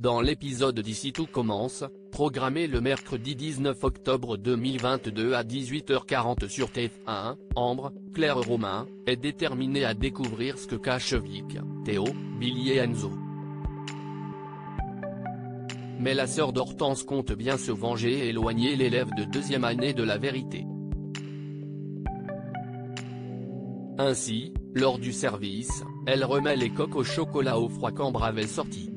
Dans l'épisode d'Ici tout commence, programmé le mercredi 19 octobre 2022 à 18h40 sur TF1, Ambre, Claire Romain, est déterminée à découvrir ce que cachent Vic, Théo, Billy et Enzo. Mais la sœur d'Hortense compte bien se venger et éloigner l'élève de deuxième année de la vérité. Ainsi, lors du service, elle remet les coques au chocolat au froid qu'Ambre avait sorti.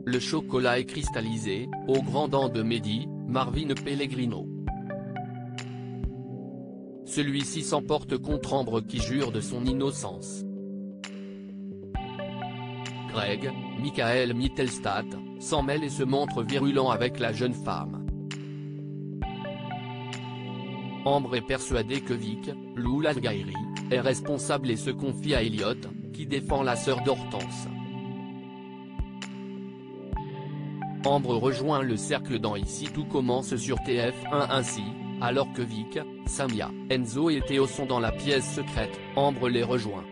Le chocolat est cristallisé, aux grands dents de Mehdi, Marvin Pellegrino. Celui-ci s'emporte contre Ambre qui jure de son innocence. Greg, Michael Mittelstadt, s'en mêle et se montre virulent avec la jeune femme. Ambre est persuadée que Vic, Lou Lalgairi, est responsable et se confie à Elliot, qui défend la sœur d'Hortense. Ambre rejoint le cercle dans Ici tout commence sur TF1 ainsi, alors que Vic, Samia, Enzo et Théo sont dans la pièce secrète, Ambre les rejoint.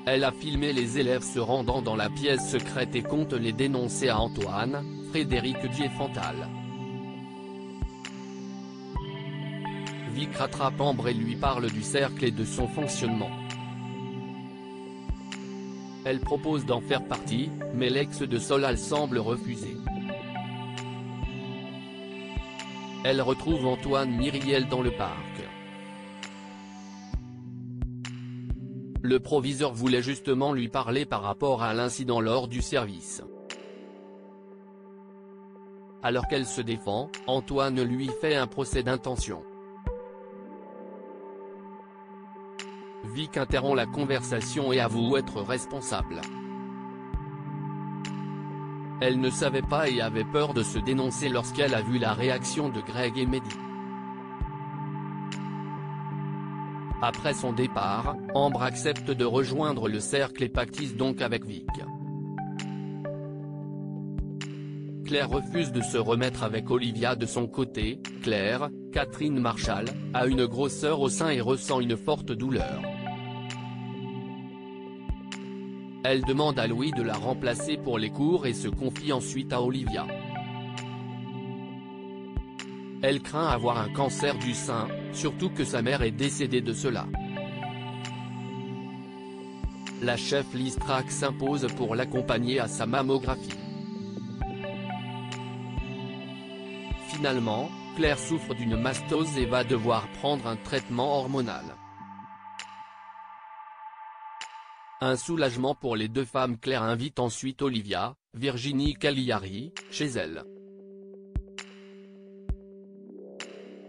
Elle a filmé les élèves se rendant dans la pièce secrète et compte les dénoncer à Antoine, Frédéric Diefenthal. Vic rattrape Ambre et lui parle du cercle et de son fonctionnement. Elle propose d'en faire partie, mais l'ex de Solal semble refuser. Elle retrouve Antoine Myriel dans le parc. Le proviseur voulait justement lui parler par rapport à l'incident lors du service. Alors qu'elle se défend, Antoine lui fait un procès d'intention. Vic interrompt la conversation et avoue être responsable. Elle ne savait pas et avait peur de se dénoncer lorsqu'elle a vu la réaction de Greg et Mehdi. Après son départ, Ambre accepte de rejoindre le cercle et pactise donc avec Vic. Claire refuse de se remettre avec Olivia de son côté. Claire, Catherine Marshall, a une grosseur au sein et ressent une forte douleur. Elle demande à Louis de la remplacer pour les cours et se confie ensuite à Olivia. Elle craint avoir un cancer du sein, surtout que sa mère est décédée de cela. La chef Liz Track s'impose pour l'accompagner à sa mammographie. Finalement, Claire souffre d'une mastose et va devoir prendre un traitement hormonal. Un soulagement pour les deux femmes. Claire invite ensuite Olivia, Virginie Cagliari, chez elle.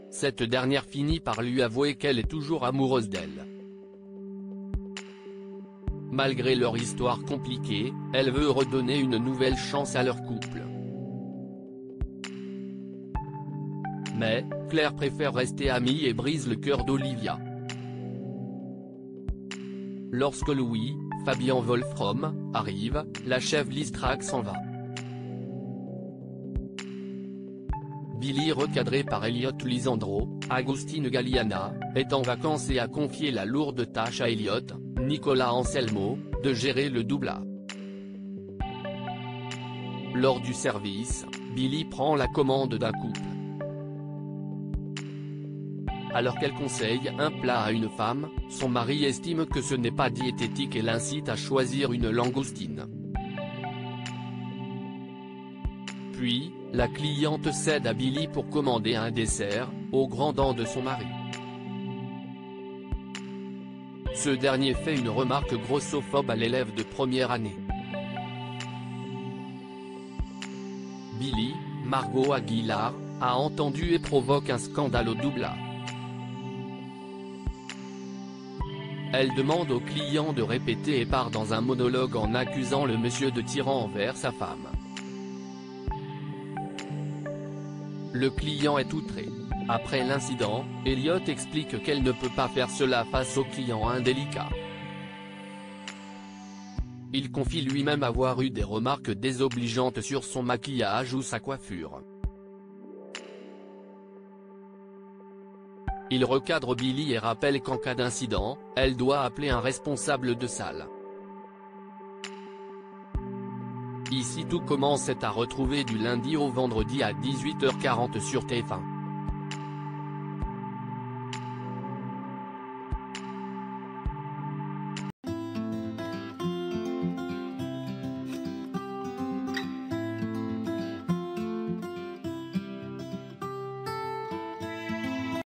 Cette dernière finit par lui avouer qu'elle est toujours amoureuse d'elle. Malgré leur histoire compliquée, elle veut redonner une nouvelle chance à leur couple. Mais, Claire préfère rester amie et brise le cœur d'Olivia. Lorsque Louis, Fabian Wolfram, arrive, la chef Liz Track s'en va. Billy, recadré par Elliot Lisandro, Agostine Galliana, est en vacances et a confié la lourde tâche à Elliot, Nicolas Anselmo, de gérer le doublage. Lors du service, Billy prend la commande d'un couple. Alors qu'elle conseille un plat à une femme, son mari estime que ce n'est pas diététique et l'incite à choisir une langoustine. Puis, la cliente cède à Billy pour commander un dessert, aux grands dents de son mari. Ce dernier fait une remarque grossophobe à l'élève de première année. Billy, Margot Aguilar, a entendu et provoque un scandale au doublage. Elle demande au client de répéter et part dans un monologue en accusant le monsieur de tyran envers sa femme. Le client est outré. Après l'incident, Elliot explique qu'elle ne peut pas faire cela face au client indélicat. Il confie lui-même avoir eu des remarques désobligeantes sur son maquillage ou sa coiffure. Il recadre Billy et rappelle qu'en cas d'incident, elle doit appeler un responsable de salle. Ici tout commence est à retrouver du lundi au vendredi à 18h40 sur TF1.